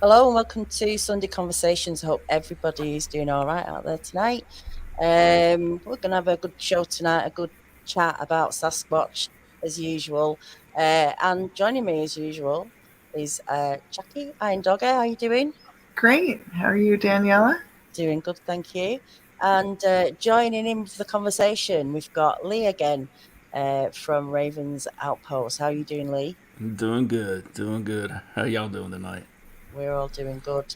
Hello and welcome to Sunday Conversations. I hope everybody's doing all right out there tonight. We're going to have a good show tonight, a good chat about Sasquatch as usual. And joining me as usual is Jackie Iron Dogger. How you doing? Great. How are you, Daniela? Doing good, thank you. And joining in with the conversation, we've got Lee again from Raven's Outpost. How are you doing, Lee? Doing good, doing good. How y'all doing tonight? We're all doing good.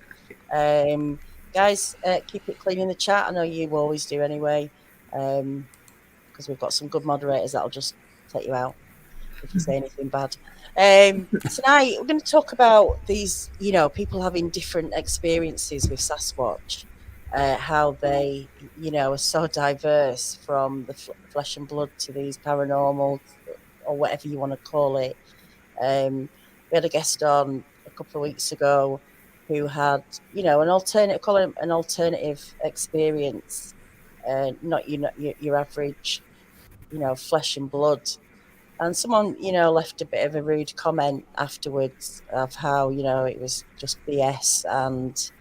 Guys, keep it clean in the chat. I know you always do anyway, because we've got some good moderators that'll just take you out if you say anything bad. Tonight, we're going to talk about these, people having different experiences with Sasquatch, how they, are so diverse from the flesh and blood to these paranormal or whatever you want to call it. We had a guest on a couple of weeks ago who had, an alternative, call it an alternative experience, not your average, flesh and blood. And someone, left a bit of a rude comment afterwards of how, it was just BS and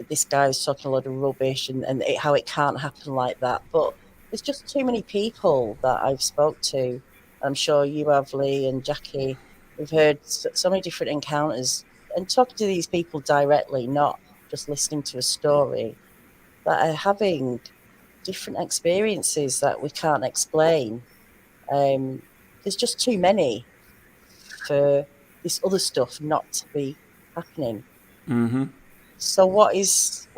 this guy was talking a lot of rubbish and how it can't happen like that. But there's just too many people that I've spoke to. I'm sure you have, Lee and Jackie. We've heard so many different encounters and talking to these people directly, not just listening to a story, that are having different experiences that we can't explain. There's just too many for this other stuff not to be happening. Mm-hmm. So what's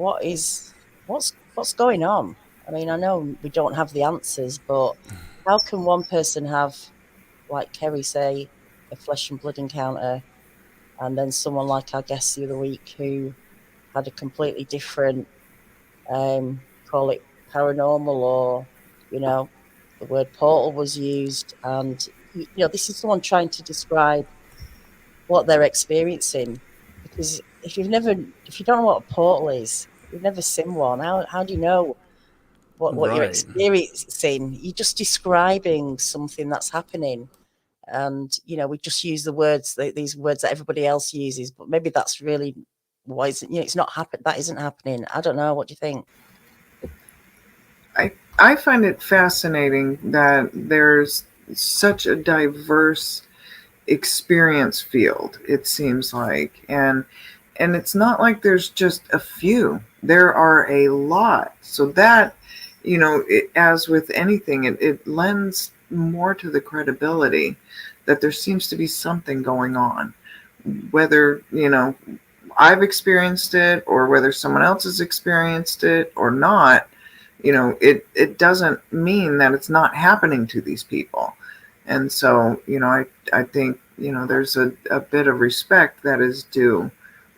going on? I mean, I know we don't have the answers, but how can one person have, like Kerry say, a flesh and blood encounter, and then someone like our guest the other week who had a completely different, call it paranormal, or the word portal was used, and this is someone trying to describe what they're experiencing, because if you don't know what a portal is, you've never seen one. How do you know what you're Right. experiencing? You're just describing something that's happening, and we just use the words, these words that everybody else uses, but maybe that's really why it's not happen. That isn't happening. I don't know. What do you think? I find it fascinating that there's such a diverse experience field, it seems like. And it's not like there's just a few. There are a lot. So that, as with anything, it lends more to the credibility that there seems to be something going on. Whether, I've experienced it or whether someone else has experienced it or not, it doesn't mean that it's not happening to these people. And so, I think, there's a bit of respect that is due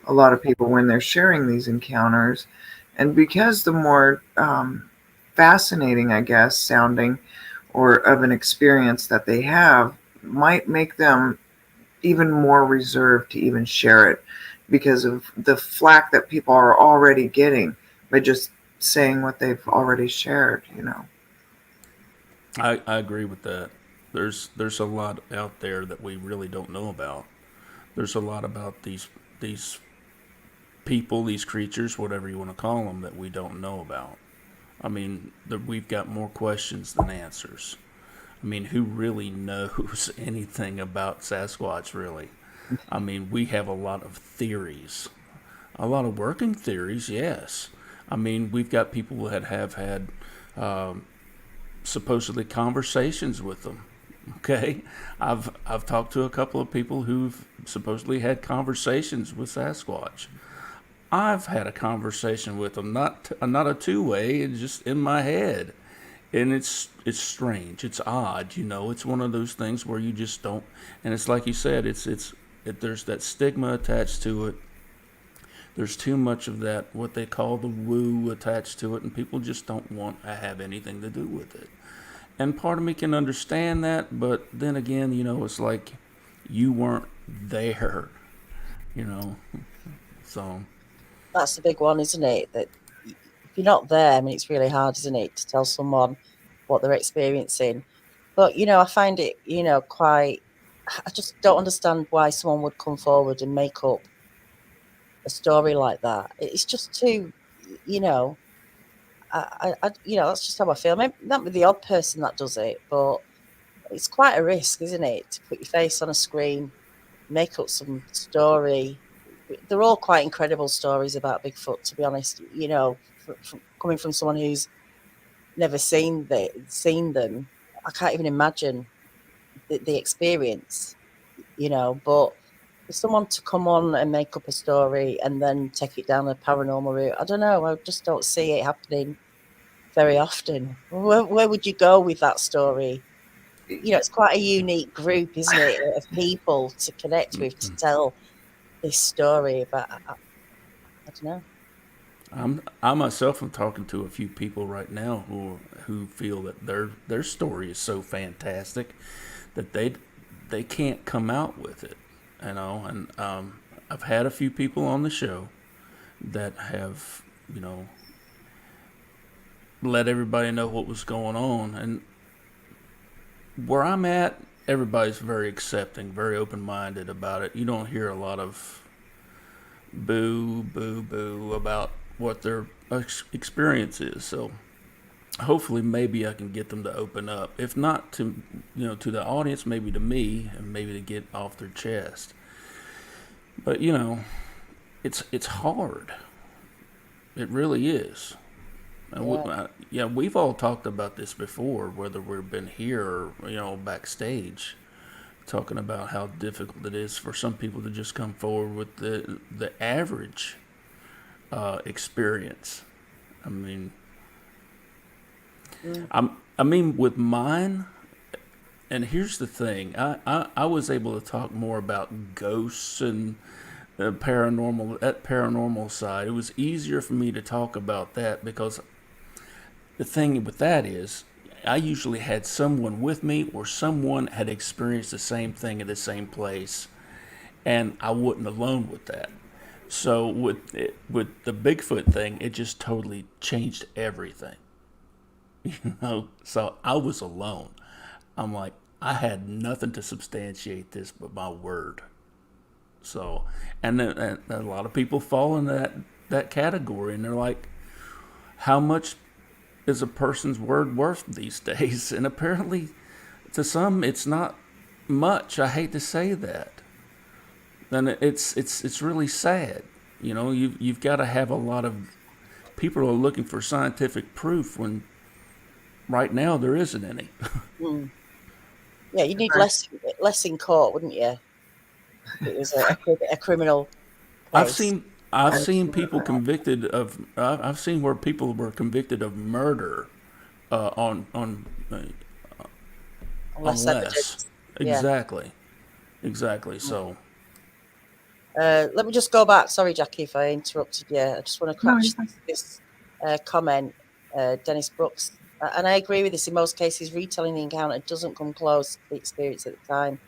a lot of people when they're sharing these encounters. And because the more fascinating, I guess, sounding or of an experience that they have might make them even more reserved to even share it because of the flack that people are already getting by just saying what they've already shared. I agree with that. There's a lot out there that we really don't know about. There's a lot about these people, these creatures, whatever you want to call them, that we don't know about. I mean, we've got more questions than answers. I mean, who really knows anything about Sasquatch, really? I mean, we have a lot of theories, a lot of working theories, yes. I mean, we've got people that have had supposedly conversations with them. Okay, I've talked to a couple of people who've supposedly had conversations with Sasquatch. I've had a conversation with them, not a two way, it's just in my head, and it's strange, it's odd, It's one of those things where you just don't, and it's like you said, there's that stigma attached to it. There's too much of that, what they call the woo, attached to it, and people just don't want to have anything to do with it. And part of me can understand that, but then again, it's like you weren't there, you know. So, That's the big one, isn't it? That if you're not there, I mean, it's really hard, isn't it, to tell someone what they're experiencing. But I find it, quite. I just don't understand why someone would come forward and make up a a story like that. It's just too, you know, that's just how I feel. Maybe not with the odd person that does it, but it's quite a risk, isn't it, to put your face on a screen, make up some story. They're all quite incredible stories about Bigfoot, to be honest. You know, coming from someone who's never seen them, I can't even imagine the experience. You know, but for someone to come on and make up a story and then take it down a paranormal route, I don't know. I just don't see it happening very often. Where would you go with that story? You know, it's quite a unique group, isn't it, of people to connect with to tell this story. But I don't know. I myself am talking to a few people right now who feel that their story is so fantastic that they can't come out with it, you know. And I've had a few people on the show that have, you know, let everybody know what was going on. And where I'm at, everybody's very accepting, very open-minded about it. You don't hear a lot of boo, boo, boo about what their experience is. So hopefully maybe I can get them to open up. If not to, you know, to the audience, maybe to me, and maybe to get off their chest. But, you know, it's hard. It really is. And we've all talked about this before, whether we've been here or, you know, backstage, talking about how difficult it is for some people to just come forward with the average experience. I mean, I mean, with mine, and here's the thing: I was able to talk more about ghosts and paranormal side. It was easier for me to talk about that because the thing with that is, I usually had someone with me or someone had experienced the same thing at the same place, and I wasn't alone with that. So with the Bigfoot thing, it just totally changed everything. You know, so I was alone. I'm like, I had nothing to substantiate this but my word. So, and then and a lot of people fall in that category, and they're like, how much is a person's word worth these days? And apparently, to some, it's not much. I hate to say that. Then it's really sad. You know, you've got to have a lot of people are looking for scientific proof when right now there isn't any. Mm. Yeah, you need less in court, wouldn't you? If it was a criminal I've case. seen people convicted of. I've seen where people were convicted of murder on Less less. evidence. Yeah. Exactly. So Let me just go back. Sorry, Jackie, if I interrupted you. I just want to catch this comment, Dennis Brooks. And I agree with this. In most cases, retelling the encounter doesn't come close to the experience at the time.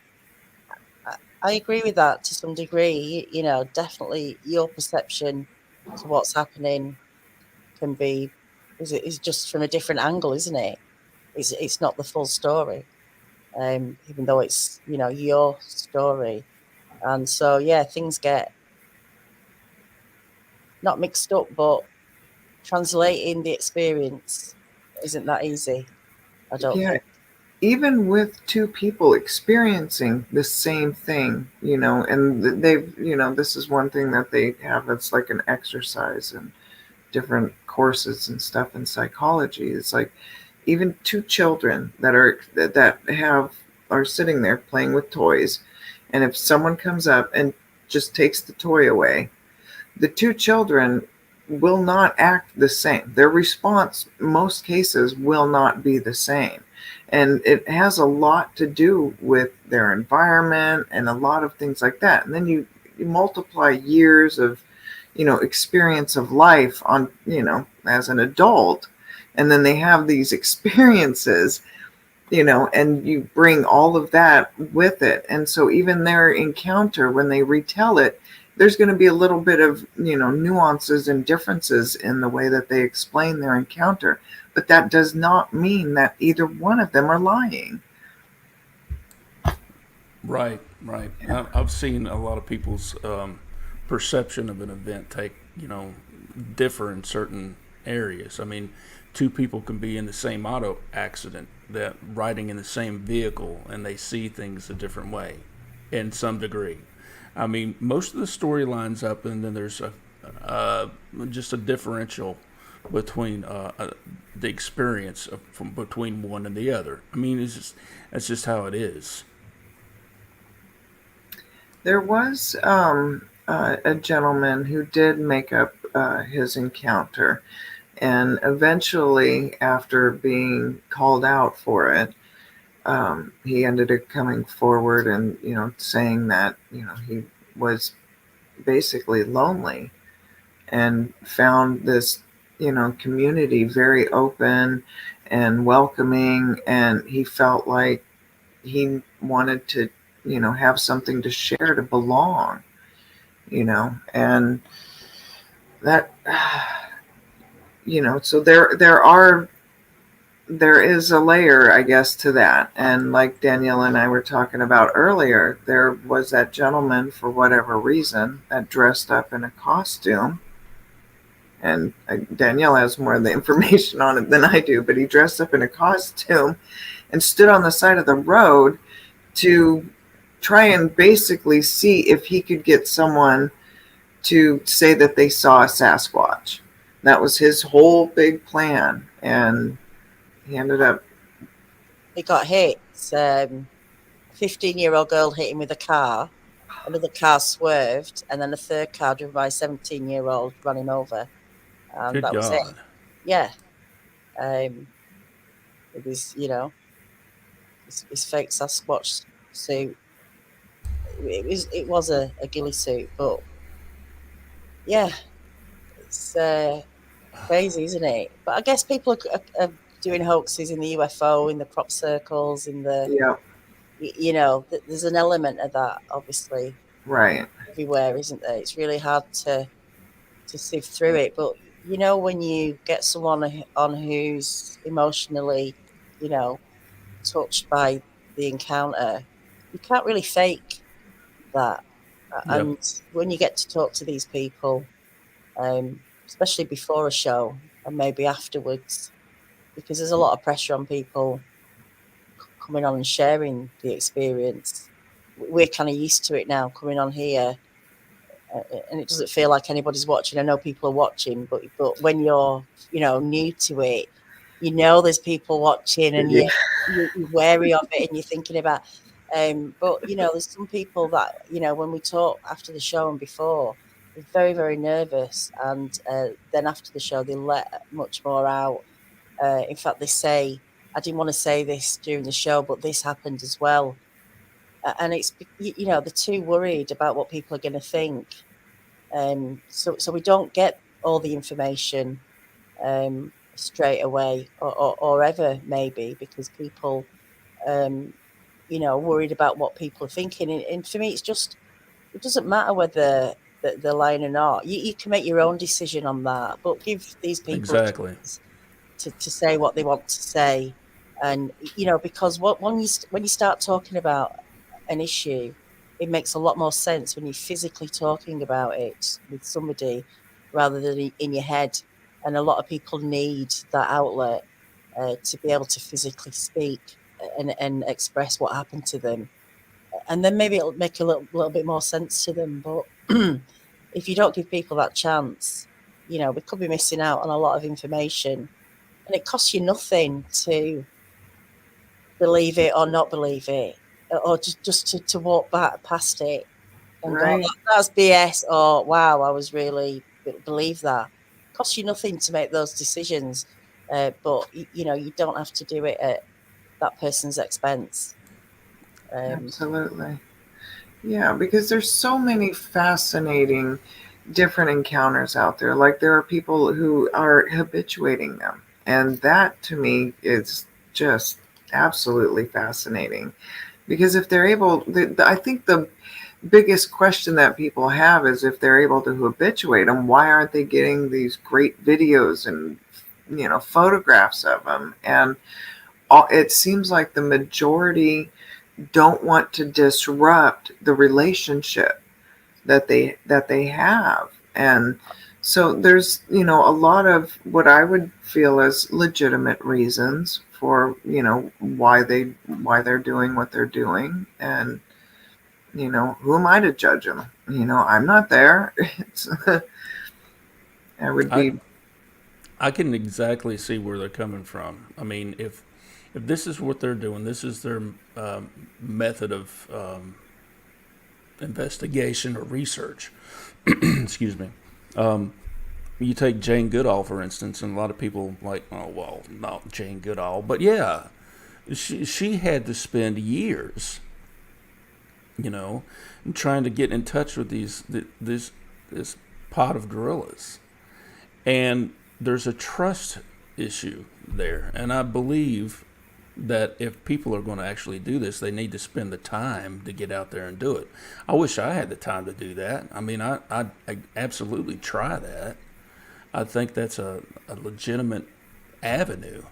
I agree with that to some degree. You know, definitely your perception to what's happening can be is just from a different angle, isn't it? It's not the full story, even though it's, you know, your story. And so, yeah, things get not mixed up, but translating the experience isn't that easy, I don't Yeah, think. even with two people experiencing the same thing, you know, and they've, you know, this is one thing that they have that's like an exercise and different courses and stuff in psychology. It's like even two children are sitting there playing with toys, and if someone comes up and just takes the toy away, the two children will not act the same. Their response, most cases, will not be the same. And it has a lot to do with their environment and a lot of things like that. And then you multiply years of, you know, experience of life on, you know, as an adult. And then they have these experiences, you know, and you bring all of that with it. And so even their encounter, when they retell it, there's going to be a little bit of, you know, nuances and differences in the way that they explain their encounter. But that does not mean that either one of them are lying. right. I've seen a lot of people's perception of an event differ in certain areas. I mean, two people can be in the same auto accident, that riding in the same vehicle, and they see things a different way, in some degree. I mean, most of the story lines up, and then there's just a differential between the experience from between one and the other. I mean, that's just how it is. There was a gentleman who did make up his encounter, and eventually, after being called out for it, he ended up coming forward and saying that he was basically lonely and found this community very open and welcoming, and he felt like he wanted to have something to share, to belong, and that so there is a layer, I guess, to that. And like Danielle and I were talking about earlier, there was that gentleman, for whatever reason, that dressed up in a costume. And Danielle has more of the information on it than I do, but he dressed up in a costume and stood on the side of the road to try and basically see if he could get someone to say that they saw a Sasquatch. That was his whole big plan. And he ended up... He got hit. 15-year-old girl hit him with a car. Another car swerved, and then a third car driven by a 17-year-old ran him over. And Good that was God. it. Yeah. With his, his fake Sasquatch suit. It was a ghillie suit, but yeah, it's crazy, isn't it? But I guess people are doing hoaxes in the UFO, in the crop circles, in the there's an element of that, obviously, right everywhere, isn't there? It's really hard to sift through it, but when you get someone on who's emotionally, touched by the encounter, you can't really fake that. Yep. And when you get to talk to these people, especially before a show and maybe afterwards, because there's a lot of pressure on people coming on and sharing the experience. We're kind of used to it now, coming on here, and it doesn't feel like anybody's watching. I know people are watching, but when you're new to it, there's people watching, and yeah. you're wary of it, and you're thinking about. But there's some people that when we talk after the show and before, they're very, very nervous, and then after the show they let much more out. In fact, they say, "I didn't want to say this during the show, but this happened as well." And it's they're too worried about what people are going to think. So we don't get all the information straight away, or ever, maybe, because people worried about what people are thinking. And for me, it doesn't matter whether they're lying or not. You can make your own decision on that, but give these people Exactly. to say what they want to say. And because when you start talking about an issue, it makes a lot more sense when you're physically talking about it with somebody rather than in your head. And a lot of people need that outlet to be able to physically speak and express what happened to them. And then maybe it'll make a little bit more sense to them. But if you don't give people that chance, we could be missing out on a lot of information. And it costs you nothing to believe it or not believe it, or just to walk back past it and go, Right. that's BS, or wow, I was really believe that. It costs you nothing to make those decisions, but you don't have to do it at that person's expense. Absolutely. Yeah, because there's so many fascinating different encounters out there. Like, there are people who are habituating them. And that, to me, is just absolutely fascinating. Because if they're able, I think the biggest question that people have is, if they're able to habituate them, why aren't they getting these great videos and photographs of them? And it seems like the majority don't want to disrupt the relationship. that they have. And so there's, a lot of what I would feel as legitimate reasons for, why they're doing what they're doing. And who am I to judge them? I'm not there. It's I would I be. I can exactly see where they're coming from. I mean, if this is what they're doing, this is their method of investigation or research. Excuse me. You take Jane Goodall for instance, and a lot of people like, oh well, not Jane Goodall, but yeah, she had to spend years, you know, trying to get in touch with this pot of gorillas, and there's a trust issue there, and I believe that if people are going to actually do this, they need to spend the time to get out there and do it. I wish I had the time to do that. I mean, I absolutely try that. I think that's a legitimate avenue,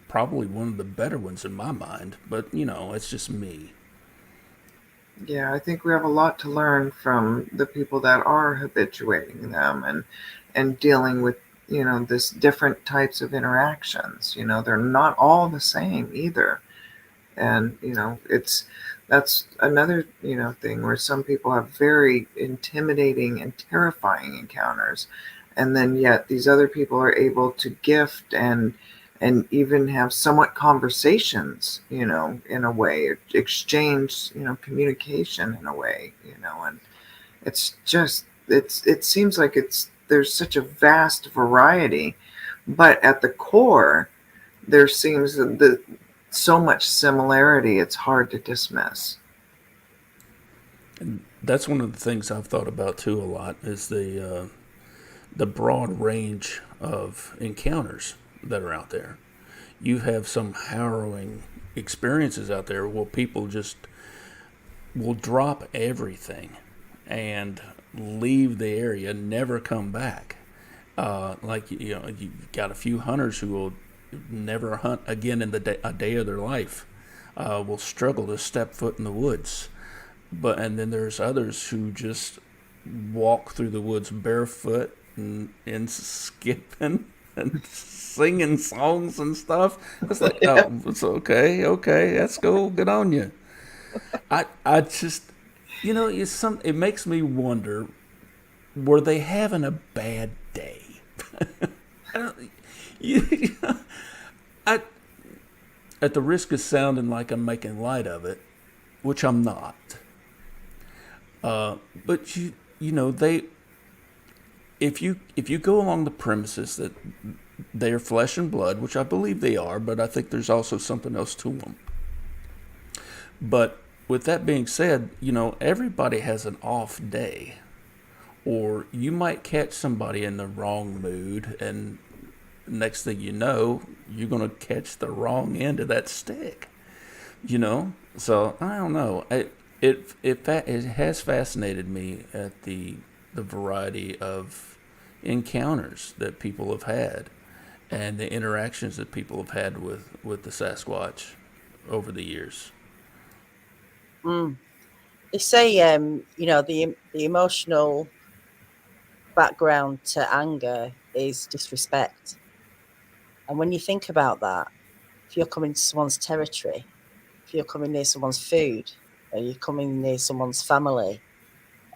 probably one of the better ones in my mind. But it's just me. Yeah, I think we have a lot to learn from the people that are habituating them, and dealing with, this different types of interactions. They're not all the same either. And it's that's another, thing where some people have very intimidating and terrifying encounters, and then yet these other people are able to gift and even have somewhat conversations, in a way, exchange, communication in a way, and it's just it seems like there's such a vast variety, but at the core there seems so much similarity, it's hard to dismiss. And that's one of the things I've thought about too a lot is the broad range of encounters that are out there. You have some harrowing experiences out there where people just will drop everything and leave the area, never come back. Like you've got a few hunters who will never hunt again in a day of their life. Will struggle to step foot in the woods, and then there's others who just walk through the woods barefoot and skipping and singing songs and stuff. It's like, Yeah. oh, it's okay, that's cool, good on you. I just, it makes me wonder, were they having a bad day? I don't, you, I, at the risk of sounding like I'm making light of it, which I'm not. But they, if you go along the premises that they are flesh and blood, which I believe they are, but I think there's also something else to them. But with that being said, everybody has an off day, or you might catch somebody in the wrong mood, and next thing you know, you're going to catch the wrong end of that stick. So I don't know. It has fascinated me at the variety of encounters that people have had, and the interactions that people have had with the Sasquatch over the years. Mm. They say, the emotional background to anger is disrespect. And when you think about that, if you're coming to someone's territory, if you're coming near someone's food, or you're coming near someone's family,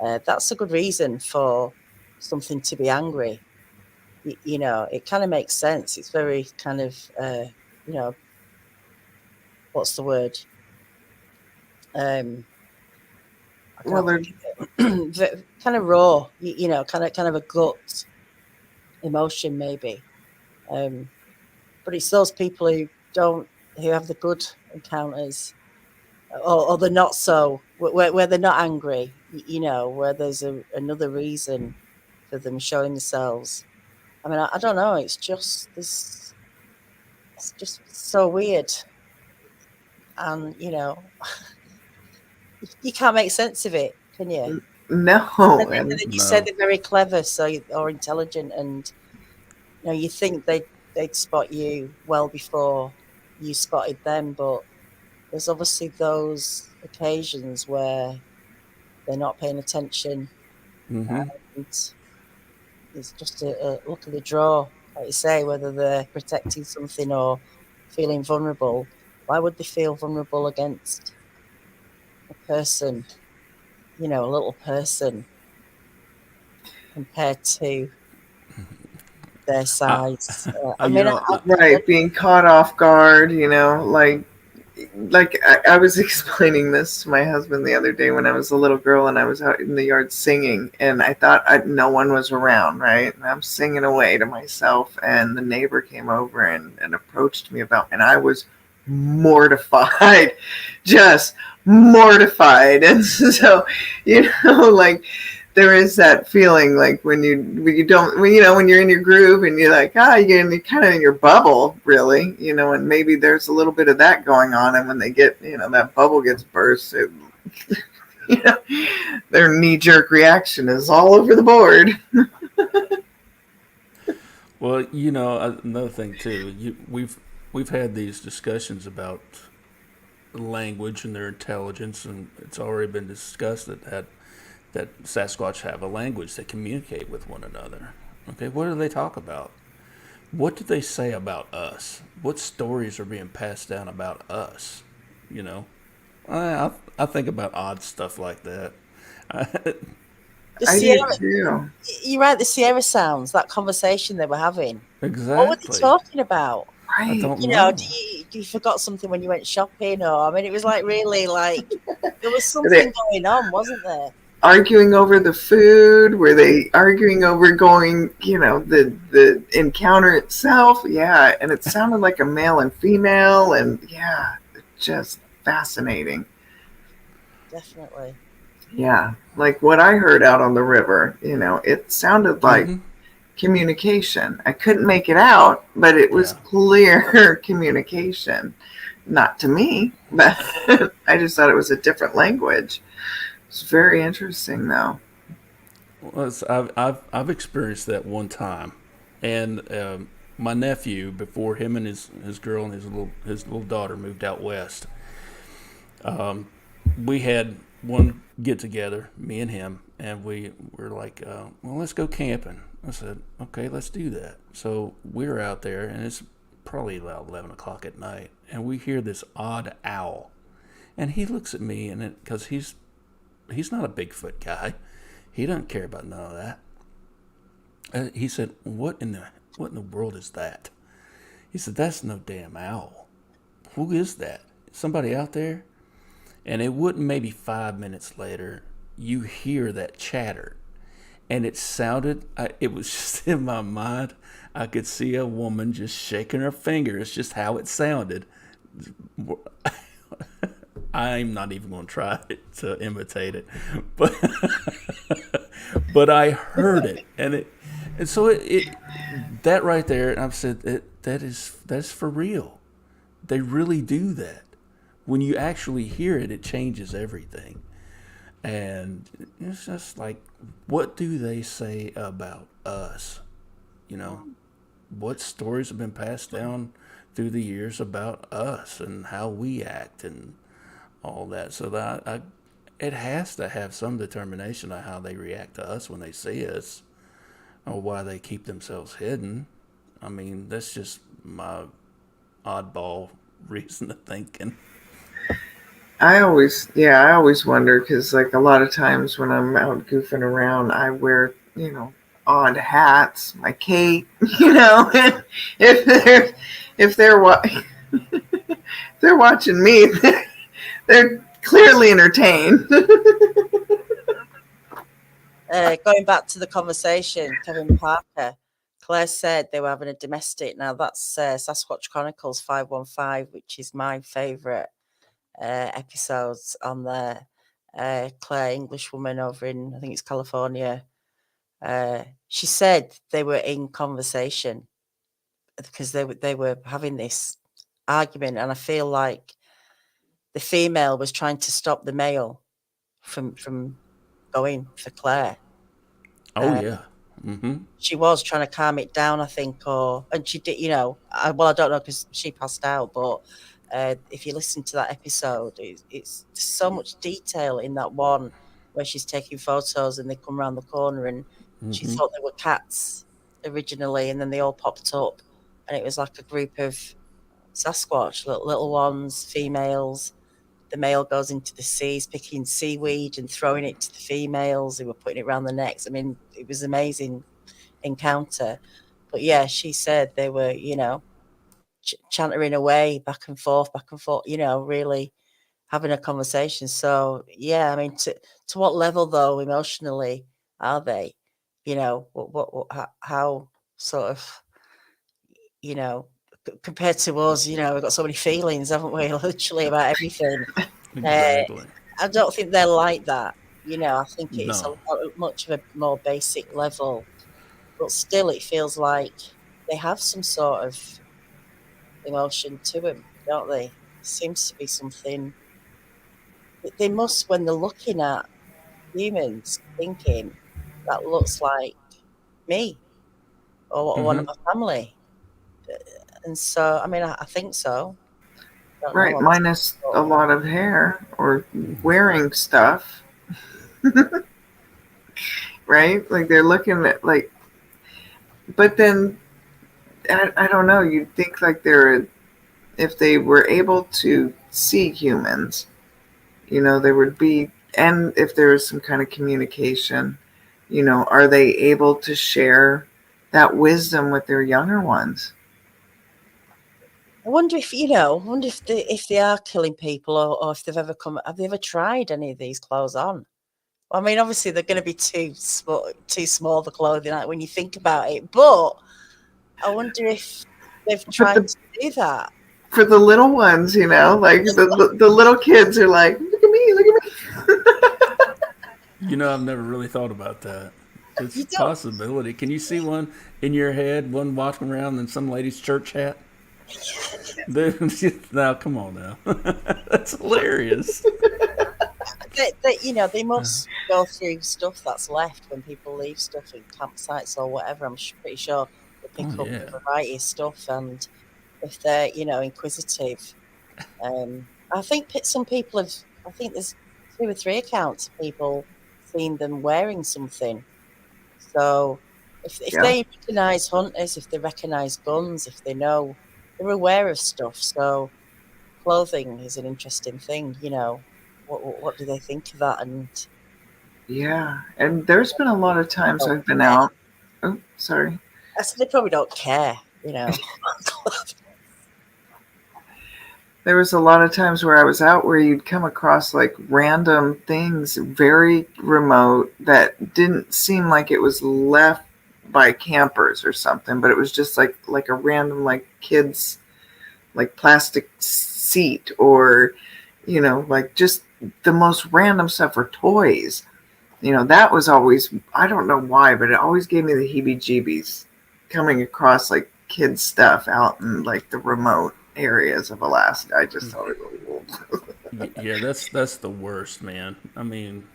that's a good reason for something to be angry. It kind of makes sense. It's very kind of, what's the word? I Well, can't think of it. Kind of raw, kind of a gut emotion maybe. But it's those people who have the good encounters, or the not so, where they're not angry, where there's another reason for them showing themselves. I mean, I don't know. It's just this. It's just so weird, and you can't make sense of it, can you? no. And And then you say No. they're very clever, or intelligent, and you think they'd spot you well before you spotted them, but there's obviously those occasions where they're not paying attention, Mm-hmm. And it's just a look of the draw, like you say, whether they're protecting something or feeling vulnerable. Why would they feel vulnerable against a person, a little person compared to their I, size? I you mean, know, Right, being caught off guard, like I was explaining this to my husband the other day when I was a little girl and I was out in the yard singing, and I thought no one was around, right? And I'm singing away to myself, and the neighbor came over and approached me and I was mortified, just mortified. And so, like there is that feeling like when you don't when you're in your groove and you're like you're kind of in your bubble really, and maybe there's a little bit of that going on, and when they get that bubble gets burst, you know their knee-jerk reaction is all over the board. well, another thing too. We've had these discussions about language and their intelligence, and it's already been discussed that Sasquatch have a language they communicate with one another. Okay, what do they talk about? What do they say about us? What stories are being passed down about us? You know, I think about odd stuff like that. the I do Sierra, too. you're right, the Sierra sounds, that conversation they were having. What were they Exactly. talking about? I Right. don't Do know. you forgot something when you went shopping? Or, I mean, it was like really like there was Are they something going on, wasn't there? arguing over the food? Were they arguing over going, the encounter itself? Yeah, and it sounded like a male and female, and yeah, just fascinating. Definitely. Yeah, like what I heard out on the river, it sounded like Mm-hmm. communication. I couldn't make it out, but it was Yeah. clear communication. Not to me, but I just thought it was a different language. It's very interesting, though. Well, I've experienced that one time, and my nephew, before him and his girl and his little daughter moved out west, we had one get together, me and him, and we were like, well, let's go camping. I said, okay, let's do that. So we're out there, and it's probably about 11 o'clock at night, and we hear this odd owl, and he looks at me, and because he's not a Bigfoot guy, he doesn't care about none of that. He said, what in the world is that? He said, that's no damn owl. Who is that? Somebody out there? And it wouldn't maybe 5 minutes later, you hear that chatter. And it sounded, it was just in my mind, I could see a woman just shaking her finger. It's just how it sounded. I'm not even going to try to imitate it, but but I heard it, and so that right there, and I've said that's for real. They really do that. When you actually hear it, it changes everything. And it's just like, what do they say about us? You know, what stories have been passed down through the years about us and how we act and all that. So that it has to have some determination on how they react to us when they see us, or why they keep themselves hidden. I mean, that's just my oddball reason of thinking. I always wonder because, like, a lot of times when I'm out goofing around, I wear, odd hats, my cape, if they're if they're if they're watching me, they're clearly entertained. Going back to the conversation, Kevin Parker, Claire said they were having a domestic. Now that's Sasquatch Chronicles 515, which is my favourite episodes on there. Claire, English woman over in, I think it's California. She said they were in conversation because they were having this argument, and I feel like the female was trying to stop the male from going for Claire. Oh yeah. Mm-hmm. She was trying to calm it down, I think, and she did. I don't know because she passed out, but if you listen to that episode, it's so much detail in that one where she's taking photos and they come around the corner, and she thought they were cats originally, and then they all popped up, and it was like a group of Sasquatch, little ones, females. The male goes into the seas picking seaweed and throwing it to the females who were putting it around the necks. I mean, it was an amazing encounter. But yeah, she said they were, chantering away back and forth, really having a conversation. So yeah, I mean, to what level though emotionally are they? How sort of, compared to us, we've got so many feelings, haven't we? Literally about everything. Exactly. I don't think they're like that. I think it's No. much of a more basic level, but still, it feels like they have some sort of emotion to them, don't they? Seems to be something they must, when they're looking at humans, thinking that looks like me or one of my family. And so, I mean, I think so. Don't know. Right, minus a lot of hair or wearing stuff. Right? Like they're looking at like, but then I don't know. You'd think like if they were able to see humans, there would be, and if there was some kind of communication, are they able to share that wisdom with their younger ones? I wonder if they are killing people, or if they've ever have they ever tried any of these clothes on? Well, I mean, obviously they're going to be too small the clothing, like, when you think about it. But I wonder if they've tried to do that for the little ones. Like the little kids are like, look at me, look at me. I've never really thought about that. It's a possibility. Can you see one in your head, one walking around in some lady's church hat? Now, come on now. That's hilarious. They must go through stuff that's left when people leave stuff in campsites or whatever. I'm pretty sure they pick up a variety of stuff, and if they're, inquisitive, I think some people have. I think there's 2 or 3 accounts of people seeing them wearing something. So if they recognise hunters, if they recognise guns, if they know, they're aware of stuff. So clothing is an interesting thing. What do they think of that? And yeah, and there's been a lot of times I've been out. Oh, sorry. I said they probably don't care. There was a lot of times where I was out where you'd come across like random things, very remote, that didn't seem like it was left by campers or something, but it was just like a random like kids like plastic seat, or like just the most random stuff, or toys. That was always, I don't know why, but it always gave me the heebie-jeebies coming across like kids stuff out in like the remote areas of Alaska. I just thought it was yeah, that's the worst, man. I mean,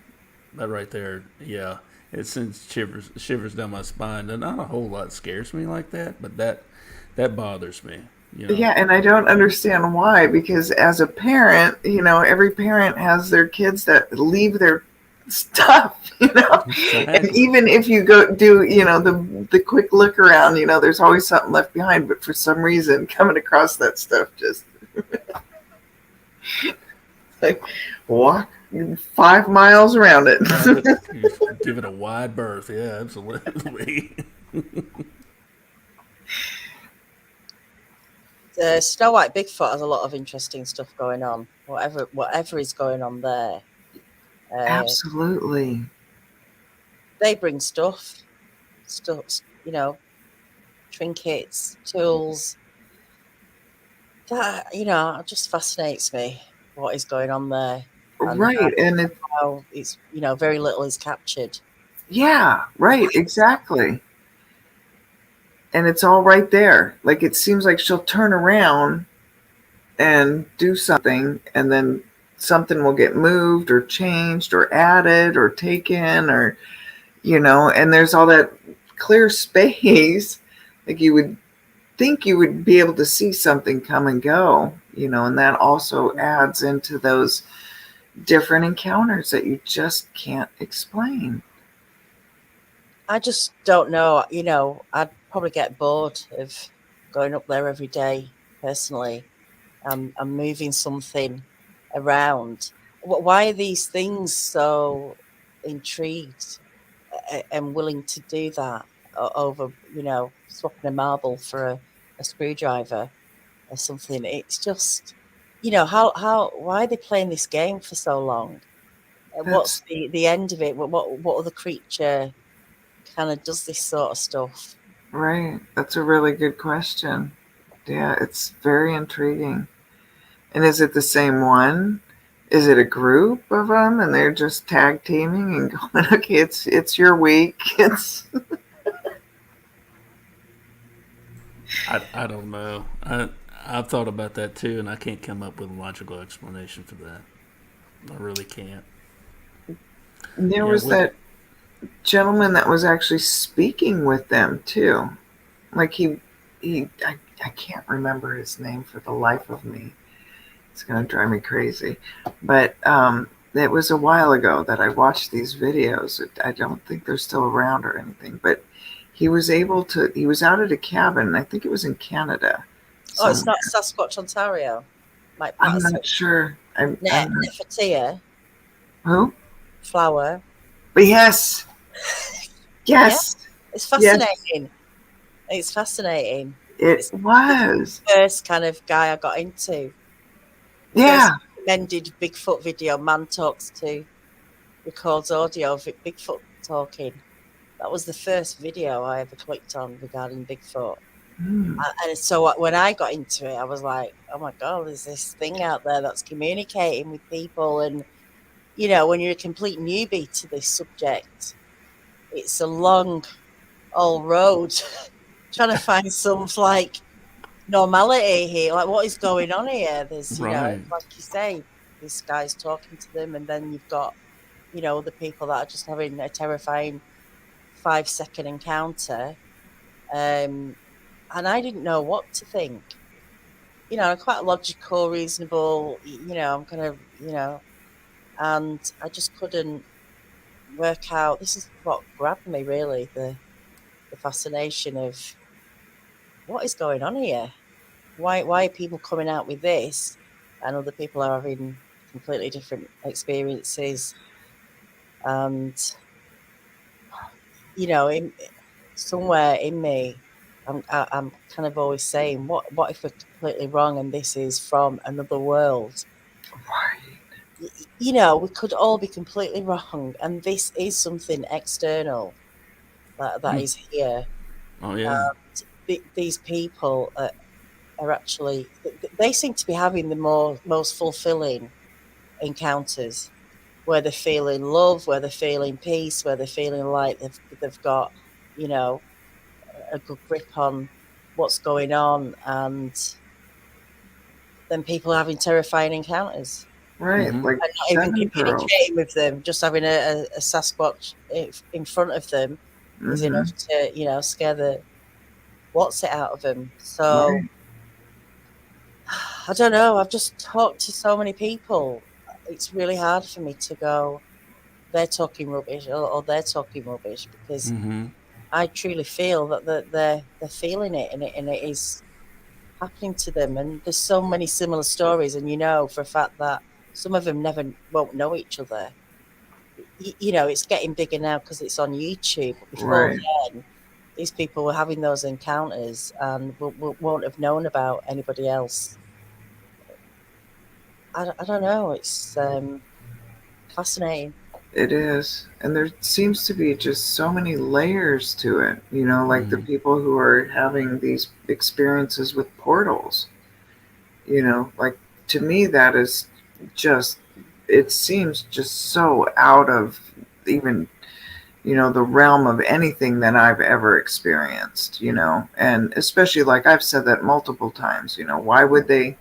that right there, yeah, it sends shivers down my spine. And not a whole lot scares me like that, but that bothers me. Yeah, and I don't understand why, because as a parent, every parent has their kids that leave their stuff, Exactly. And even if you go do, the quick look around, there's always something left behind. But for some reason, coming across that stuff just like walk 5 miles around it. Give it a wide berth. Yeah, absolutely. The Snow White Bigfoot has a lot of interesting stuff going on. Whatever is going on there. Absolutely. They bring stuff, trinkets, tools. That, it just fascinates me what is going on there. Right, and it's very little is captured. Yeah, right, exactly. And it's all right there. Like, it seems like she'll turn around and do something, and then something will get moved or changed or added or taken, or and there's all that clear space. Like, you would think you would be able to see something come and go, and that also adds into those different encounters that you just can't explain. I just don't know. I'd probably get bored of going up there every day personally. I'm moving something around. Why are these things so intrigued and willing to do that over, swapping a marble for a screwdriver or something? It's just, why are they playing this game for so long? What's That's the end of it? What other creature kind of does this sort of stuff? right. That's a really good question. Yeah, it's very intriguing. And is it the same one? Is it a group of them and they're just tag teaming and going, okay, it's your week. It's I don't know. I've thought about that too, and I can't come up with a logical explanation for that. I really can't. there Yeah, was with that gentleman that was actually speaking with them too. Like I can't remember his name for the life of me. It's gonna drive me crazy. But it was a while ago that I watched these videos. I don't think they're still around or anything, but he was able to. He was out at a cabin. I think it was in Canada. Oh, it's Somewhere. not Sasquatch, Ontario. Mike I'm Patterson. not sure. I'm not. Nefertia, Who? flower. But yes, Yeah, yes, it's yes. fascinating. It's fascinating. It It's the was. first kind of guy I got into. The Yeah. first recommended Bigfoot video, man talks to, records audio of Bigfoot talking. That was the first video I ever clicked on regarding Bigfoot. Hmm. And so when I got into it, I was like, oh my God, there's this thing out there that's communicating with people. And, when you're a complete newbie to this subject, it's a long old road trying to find some like normality here. Like, what is going on here? There's, right, like you say, this guy's talking to them, and then you've got, the people that are just having a terrifying 5-second encounter. And I didn't know what to think. I'm quite logical, reasonable, I'm kind of, and I just couldn't work out. This is what grabbed me really, the fascination of what is going on here. Why are people coming out with this and other people are having completely different experiences? And, somewhere in me, I'm kind of always saying, what if we're completely wrong and this is from another world? Right. We could all be completely wrong, and this is something external that is here. oh yeah, These people are actually, they seem to be having the most fulfilling encounters, where they're feeling love, where they're feeling peace, where they're feeling like they've got, you know, a good grip on what's going on, and then people are having terrifying encounters Right. mm-hmm. Like and not even seven girls. communicating with them. Just having a Sasquatch in front of them is Mm-hmm. enough to, scare the what's it out of them. So Right. I don't know. I've just talked to so many people. It's really hard for me to go, they're talking rubbish or they're talking rubbish, because Mm-hmm. I truly feel that they're feeling it, and it is happening to them. And there's so many similar stories, and for a fact that some of them never won't know each other. It's getting bigger now because it's on YouTube. But before Right. then, these people were having those encounters and won't have known about anybody else. I don't know. It's fascinating. It is. And there seems to be just so many layers to it. Like the Mm-hmm. people who are having these experiences with portals. Like to me, that is just, it seems just so out of even, the realm of anything that I've ever experienced, and especially like I've said that multiple times, why would they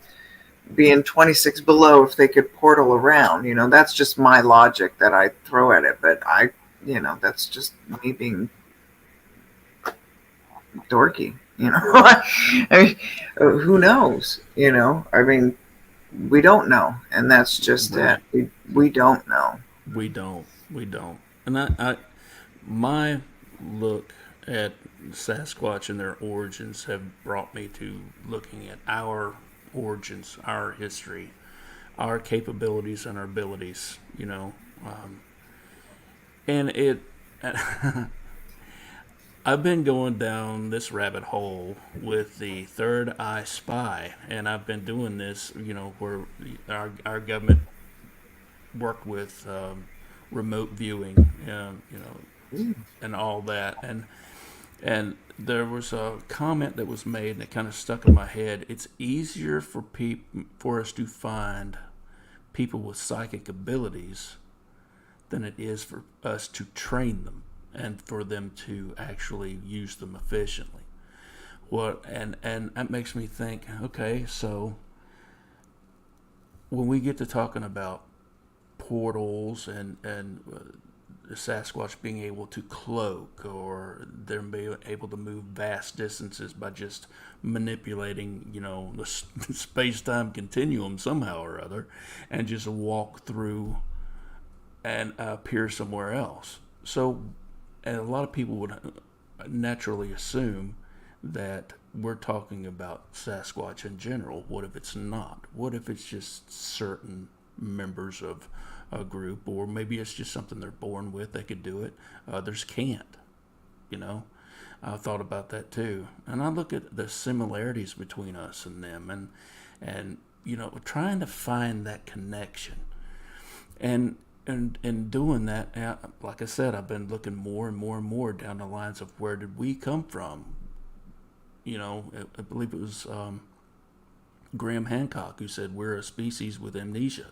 be in 26 below if they could portal around? That's just my logic that I throw at it. But that's just me being dorky. I mean, who knows? I mean, we don't know, and that's just it. Right. We don't know. We don't. And my look at Sasquatch and their origins have brought me to looking at our origins, our history, our capabilities and our abilities, Um, and I've been going down this rabbit hole with the third eye spy, and I've been doing this, where our government worked with remote viewing, and all that, and there was a comment that was made, and it kind of stuck in my head. It's easier for us to find people with psychic abilities than it is for us to train them and for them to actually use them efficiently. And that makes me think, okay, so when we get to talking about portals and the Sasquatch being able to cloak, or them being able to move vast distances by just manipulating, the space-time continuum somehow or other, and just walk through and appear somewhere else. So, and a lot of people would naturally assume that we're talking about Sasquatch in general. What if it's not? What if it's just certain members of a group, or maybe it's just something they're born with? They could do it. Others can't. You know, I thought about that too, and I look at the similarities between us and them, and trying to find that connection, and doing that. Like I said, I've been looking more and more and more down the lines of where did we come from. I believe it was Graham Hancock who said we're a species with amnesia.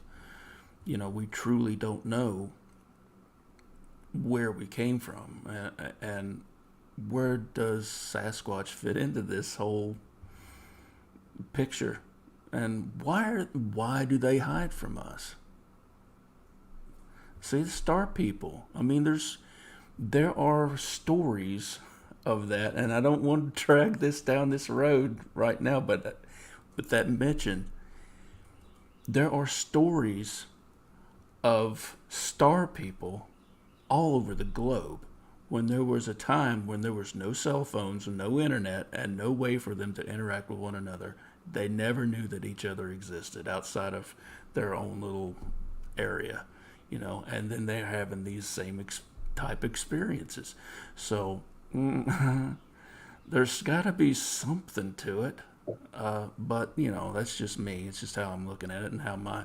We truly don't know where we came from, and where does Sasquatch fit into this whole picture, and why do they hide from us? See, the star people. I mean, there are stories of that, and I don't want to drag this down this road right now, but with that mentioned, there are stories of star people all over the globe, when there was a time when there was no cell phones and no internet and no way for them to interact with one another. They never knew that each other existed outside of their own little area, and then they're having these same type experiences. So there's got to be something to it. But that's just me. It's just how I'm looking at it and how my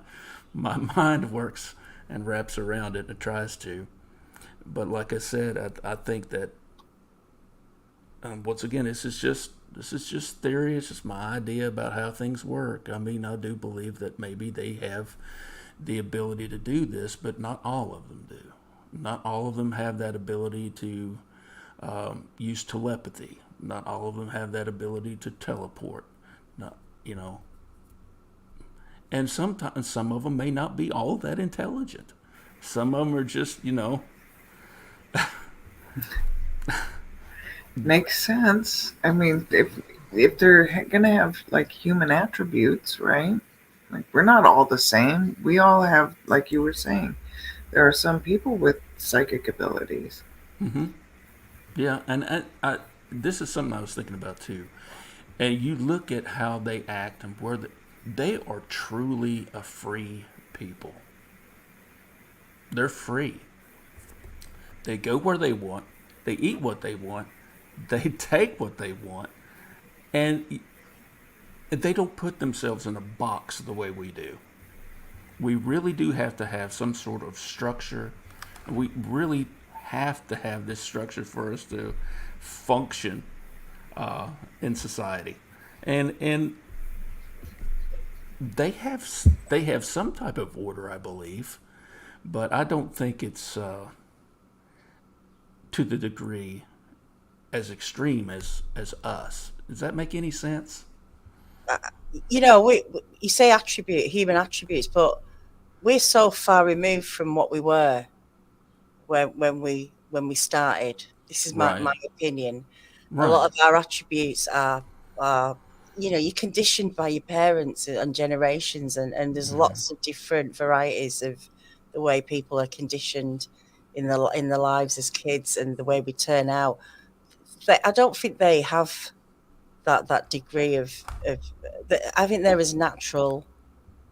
mind works and wraps around it and tries to. But like I said, I think that once again, this is just theory. It's just my idea about how things work. I mean, I do believe that maybe they have the ability to do this, but not all of them do. Not all of them have that ability to use telepathy. Not all of them have that ability to teleport. Not, and sometimes some of them may not be all that intelligent. Some of them are just, Makes sense. I mean, if they're gonna have like human attributes, right? Like we're not all the same. We all have, like you were saying, there are some people with psychic abilities. hmm yeah. And this is something I was thinking about too. And you look at how they act and where they are truly a free people. They're free. They go where they want. They eat what they want. They take what they want, and they don't put themselves in a box the way we do. We really do have to have some sort of structure. We really have to have this structure for us to function in society, and they have some type of order, I believe, but I don't think it's to the degree as extreme as us. Does that make any sense? You say human attributes, but we're so far removed from what we were when we started. This is my Right. opinion. A Right. lot of our attributes are you're conditioned by your parents and generations, and there's lots of different varieties of the way people are conditioned in their lives as kids and the way we turn out. I don't think they have that degree of I think they're as natural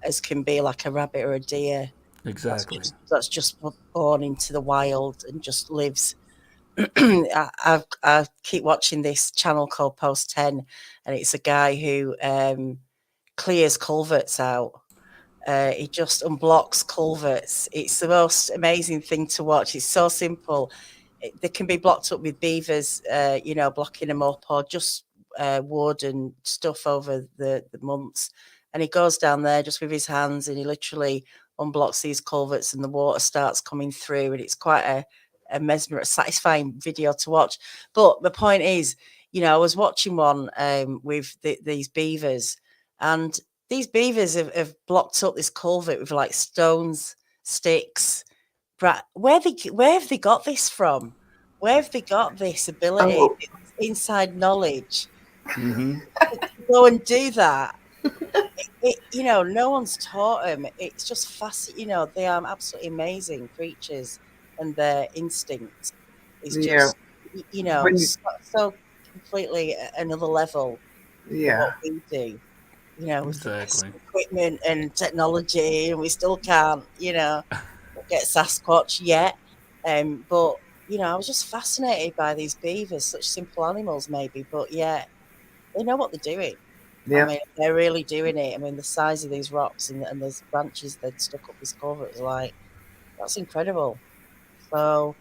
as can be, like a rabbit or a deer Exactly. that's just born into the wild and just lives. I keep watching this channel called Post 10, and it's a guy who clears culverts out. He just unblocks culverts. It's the most amazing thing to watch. It's so simple. They can be blocked up with beavers, blocking them up, or just wood and stuff over the months. And he goes down there just with his hands, and he literally unblocks these culverts, and the water starts coming through. And it's quite a satisfying video to watch. But the point is, I was watching one with these beavers, and these beavers have blocked up this culvert with like stones, sticks. Where have they got this from? Where have they got this ability, Oh, this inside knowledge Mm-hmm. to go and do that? No one's taught them. It's just fascinating. They are absolutely amazing creatures, and their instinct is yeah. just, When you, so completely another level to what yeah. we do. With the best Exactly. equipment and technology, and we still can't, get Sasquatch yet. But I was just fascinated by these beavers, such simple animals, maybe, but yeah, they know what they're doing. I Yeah. mean, they're really doing it. I mean, the size of these rocks and those branches they'd stuck up this culvert is like, that's incredible. So,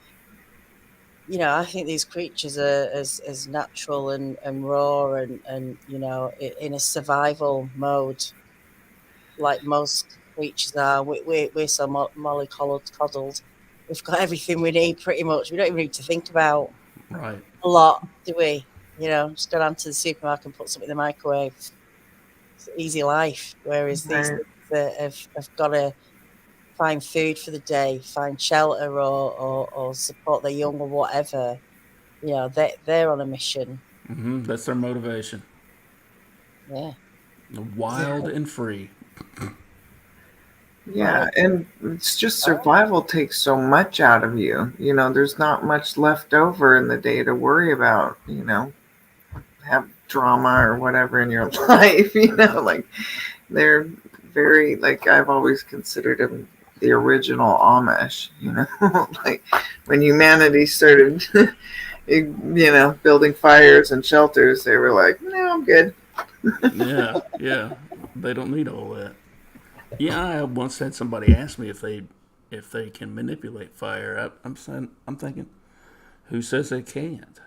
I think these creatures are as natural and raw and in a survival mode like most creatures are. We're so mollycoddled. We've got everything we need pretty much. We don't even need to think about Right. a lot, do we? Just go down to the supermarket and put something in the microwave. It's an easy life. Whereas these Right. things have got to find food for the day, find shelter, or support their young or whatever. They're on a mission. Mm-hmm. That's their motivation. Yeah. Wild and free. Yeah, Right. and it's just survival takes so much out of you. There's not much left over in the day to worry about, have drama or whatever in your life, like they're very, like, I've always considered them the original Amish, like when humanity started, building fires and shelters, they were like, no, I'm good. Yeah. Yeah. They don't need all that. Yeah. I once had somebody ask me if they can manipulate fire. I'm thinking, who says they can't?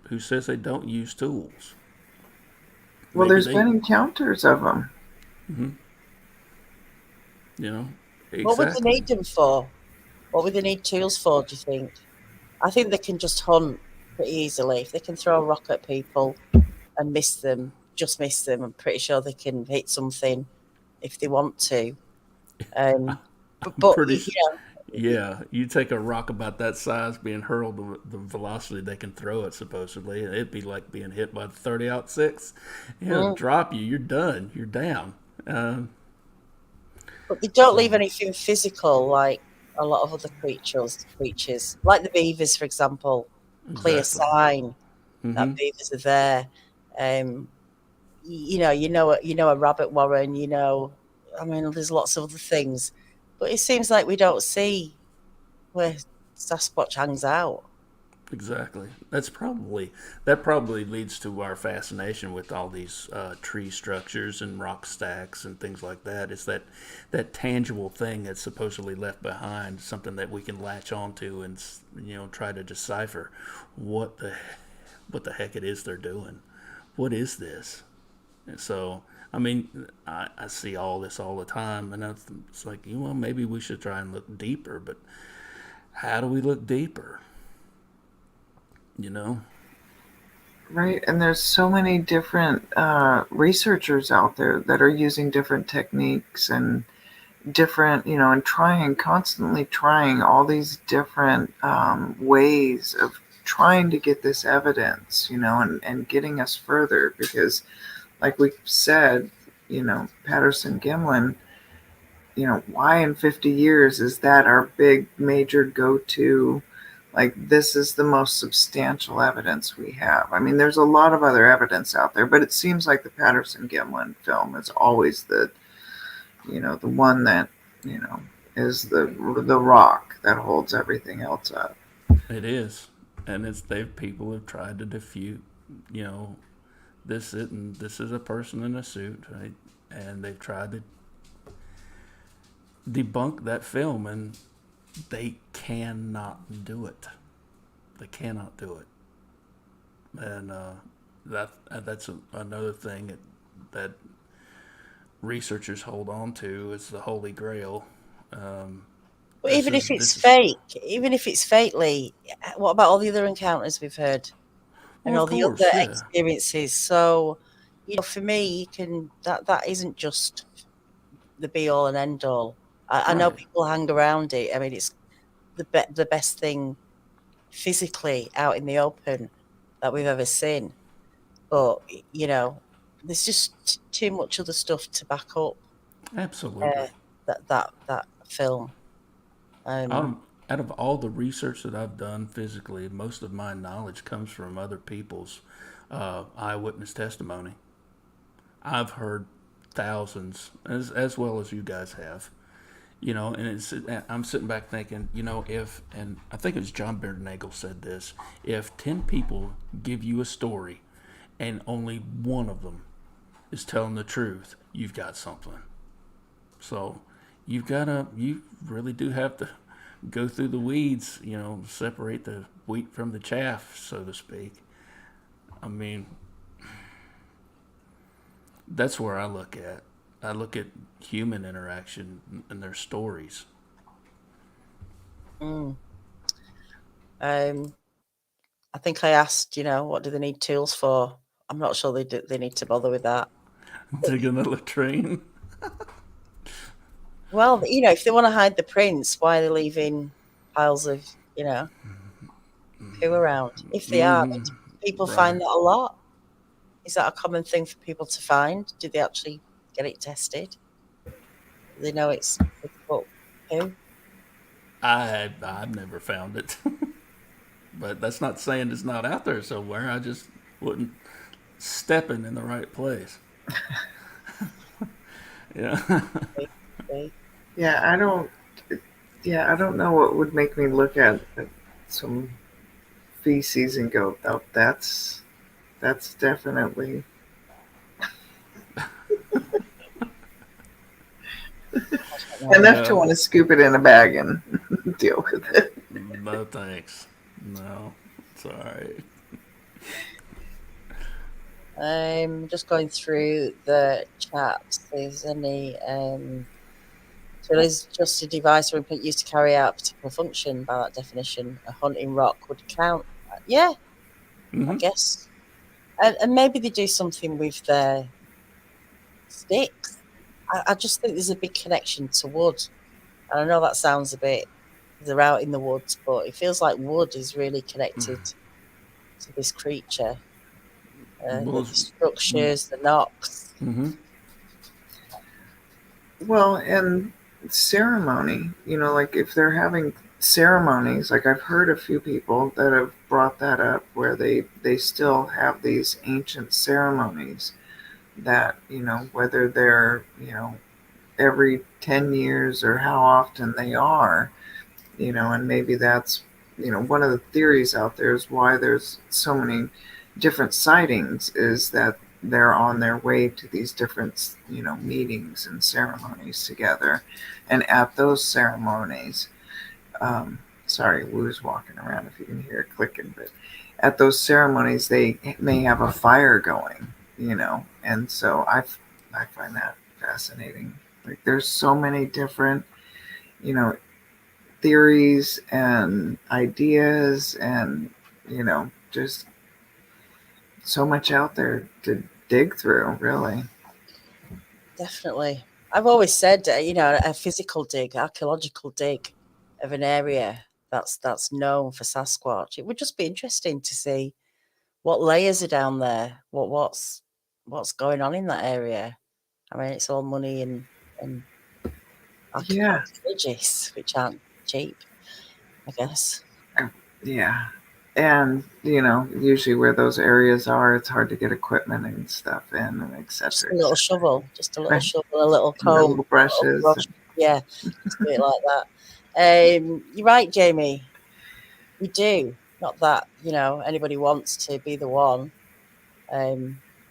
Who says they don't use tools? Well, Maybe there's they. been encounters of them. Mm-hmm. You know. What would they Exactly. need them for? What would they need tools for, do you think? I think they can just hunt pretty easily. If they can throw a rock at people and just miss them, I'm pretty sure they can hit something if they want to. Um, but, I'm but pretty you sure. know, Yeah, you take a rock about that size being hurled the velocity they can throw it, supposedly, and it'd be like being hit by the 30-06. It'll mm, drop you. You're done. You're down. but they don't So, leave anything physical like a lot of other creatures, like the beavers, for example. Clear exactly. sign that Mm-hmm. beavers are there. Um, you know a rabbit warren. I mean, there's lots of other things, but it seems like we don't see where Sasquatch hangs out. Exactly. That probably leads to our fascination with all these tree structures and rock stacks and things like that. It's that tangible thing that's supposedly left behind, something that we can latch onto and try to decipher what the heck it is they're doing. What is this? And so, I mean, I see all this all the time, and it's like, maybe we should try and look deeper. But how do we look deeper? You know. Right, and there's so many different researchers out there that are using different techniques and different, and constantly trying all these different ways of trying to get this evidence, and getting us further because like we said, Patterson Gimlin, why in 50 years is that our big major go-to? Like, this is the most substantial evidence we have. I mean, there's a lot of other evidence out there, but it seems like the Patterson Gimlin film is always the one that, is the rock that holds everything else up. It is, and people have tried to defute, you know, this is a person in a suit, right? And they've tried to debunk that film, and they cannot do it. They cannot do it, and that's another thing that researchers hold on to is the Holy Grail. But even if it's fake, even if it's fakely, what about all the other encounters we've heard and Well, all of the course, other yeah, experiences? So, for me, that isn't just the be all and end all. I know right, people hang around it. I mean, it's the best thing physically out in the open that we've ever seen. But there's just too much other stuff to back up absolutely. that film. Out of, out of all the research that I've done physically, most of my knowledge comes from other people's eyewitness testimony. I've heard thousands, as well as you guys have. And I'm sitting back thinking, and I think it was John Bernagel said this: if 10 people give you a story, and only one of them is telling the truth, you've got something. So you really do have to go through the weeds, separate the wheat from the chaff, so to speak. I mean, that's where I look at. I look at human interaction and their stories. Mm. I think I asked, what do they need tools for? I'm not sure they need to bother with that. Digging a latrine. Well, if they want to hide the prints, why are they leaving piles of, poo around? If they are, do people Right. find that a lot? Is that a common thing for people to find? Do they actually get it tested? Do they know it's Bigfoot poo? I've never found it, but that's not saying it's not out there somewhere. I just wouldn't stepping in the right place. Yeah. Yeah, I don't. Yeah, I don't know what would make me look at some feces and go, "Oh, that's definitely." Enough to want to scoop it in a bag and deal with it. No thanks. No, it's all right. I'm just going through the chat. If there's any. So it is just a device or input used to carry out a particular function. By that definition, a hunting rock would count. Yeah, I guess. And maybe they do something with their sticks. I just think there's a big connection to wood. And I know that sounds a bit, they're out in the woods, but it feels like wood is really connected to this creature. The structures, the knocks. Well, and ceremony, like if they're having ceremonies, like I've heard a few people that have brought that up where they still have these ancient ceremonies that, whether they're, every 10 years or how often they are, and maybe that's, one of the theories out there is why there's so many different sightings is that they're on their way to these different, meetings and ceremonies together. And at those ceremonies, sorry, Woo's walking around if you can hear it clicking, but at those ceremonies, they may have a fire going, and so I find that fascinating. Like there's so many different, theories and ideas and, just so much out there to dig through, really. Definitely. I've always said, a physical dig, archaeological dig of an area that's known for Sasquatch. It would just be interesting to see what layers are down there, what's what's going on in that area. I mean, it's all money and Yeah. archaeologists, which aren't cheap, I guess. Yeah. And, usually where those areas are, it's hard to get equipment and stuff in, and et Just cetera, a et little cetera. shovel, just a little Right. shovel, a little And the comb, little a little brushes. brush. Yeah, just do it like that. You're right, Jamie. We do. Not that, anybody wants to be the one.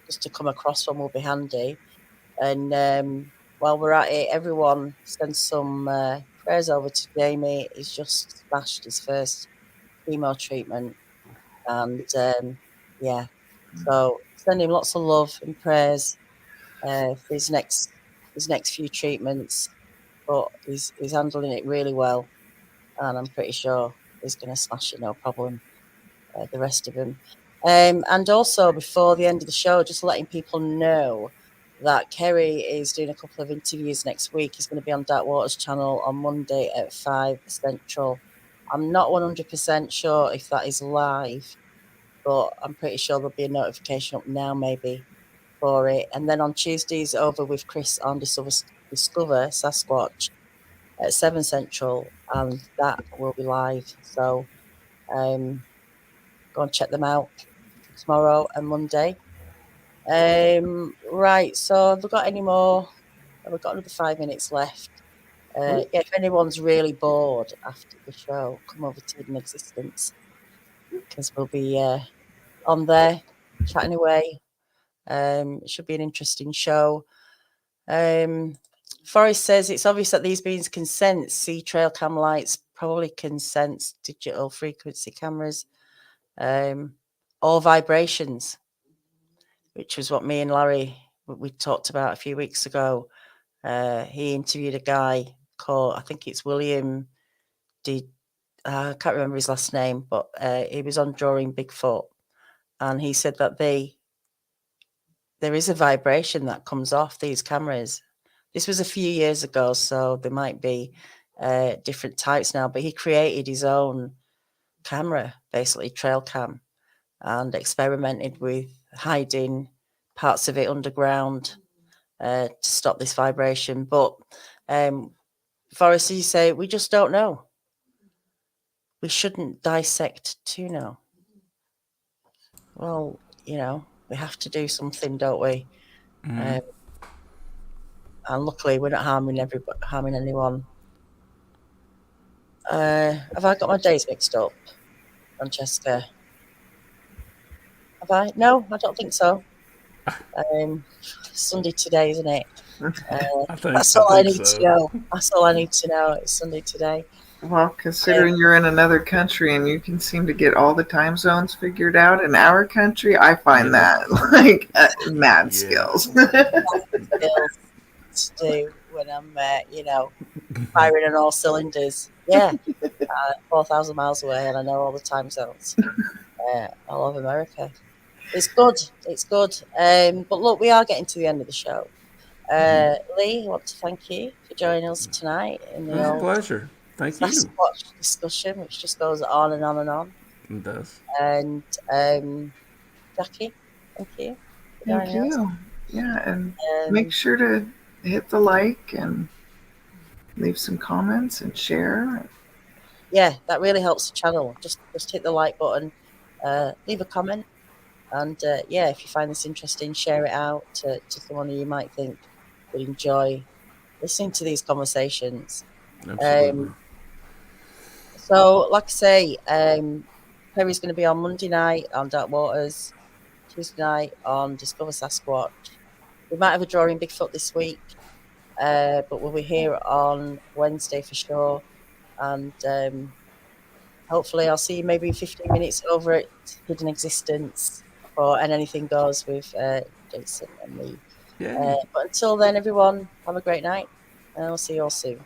Just to come across one will be handy. And while we're at it, everyone send some prayers over to Jamie. He's just smashed his first chemo treatment. And yeah, so send him lots of love and prayers for his next few treatments. But he's handling it really well, and I'm pretty sure he's going to smash it, no problem. The rest of them, and also before the end of the show, just letting people know that Kerry is doing a couple of interviews next week. He's going to be on Dark Waters channel on Monday at 5 Central. I'm not 100% sure if that is live, but I'm pretty sure there'll be a notification up now, maybe, for it. And then on Tuesdays, over with Chris on Discover Sasquatch at 7 Central, and that will be live. So go and check them out tomorrow and Monday. Right, so have we got any more? We've got another 5 minutes left. If anyone's really bored after the show, come over to Hidden Existence, because we'll be on there chatting away. It should be an interesting show. Forrest says it's obvious that these beings can sense trail cam lights, probably can sense digital frequency cameras, or vibrations, which was what me and Larry we talked about a few weeks ago. He interviewed a guy called, I think it's William D. I can't remember his last name, but he was on Drawing Bigfoot, and he said that there is a vibration that comes off these cameras. This was a few years ago, so there might be different types now, but he created his own camera, basically trail cam, and experimented with hiding parts of it underground to stop this vibration. But Forrest, you say, we just don't know. We shouldn't dissect to know. Well, we have to do something, don't we? And luckily, we're not harming anyone. Have I got my days mixed up, Francesca? Have I? No, I don't think so. Sunday today, isn't it? That's all I need to know. That's all I need to know. It's Sunday today. Well, considering you're in another country and you can seem to get all the time zones figured out in our country, I find that like mad skills. Skills to do when I'm, firing on all cylinders. Yeah, 4,000 miles away, and I know all the time zones all over America. It's good. It's good. But look, we are getting to the end of the show. Lee, I want to thank you for joining us tonight in the old pleasure. Thank you. Sasquatch discussion, which just goes on and on and on. It does. And Jackie, thank you. Thank you. Yeah, and make sure to hit the like and leave some comments and share. Yeah, that really helps the channel. Just hit the like button, leave a comment, and if you find this interesting, share it out to someone who you might think would enjoy listening to these conversations. Absolutely. So, like I say, Perry's going to be on Monday night on Dark Waters, Tuesday night on Discover Sasquatch. We might have a drawing Bigfoot this week, but we'll be here on Wednesday for sure. And hopefully I'll see you maybe 15 minutes over at Hidden Existence for And Anything Goes with Jason and me. But until then, everyone, have a great night, and I'll see you all soon.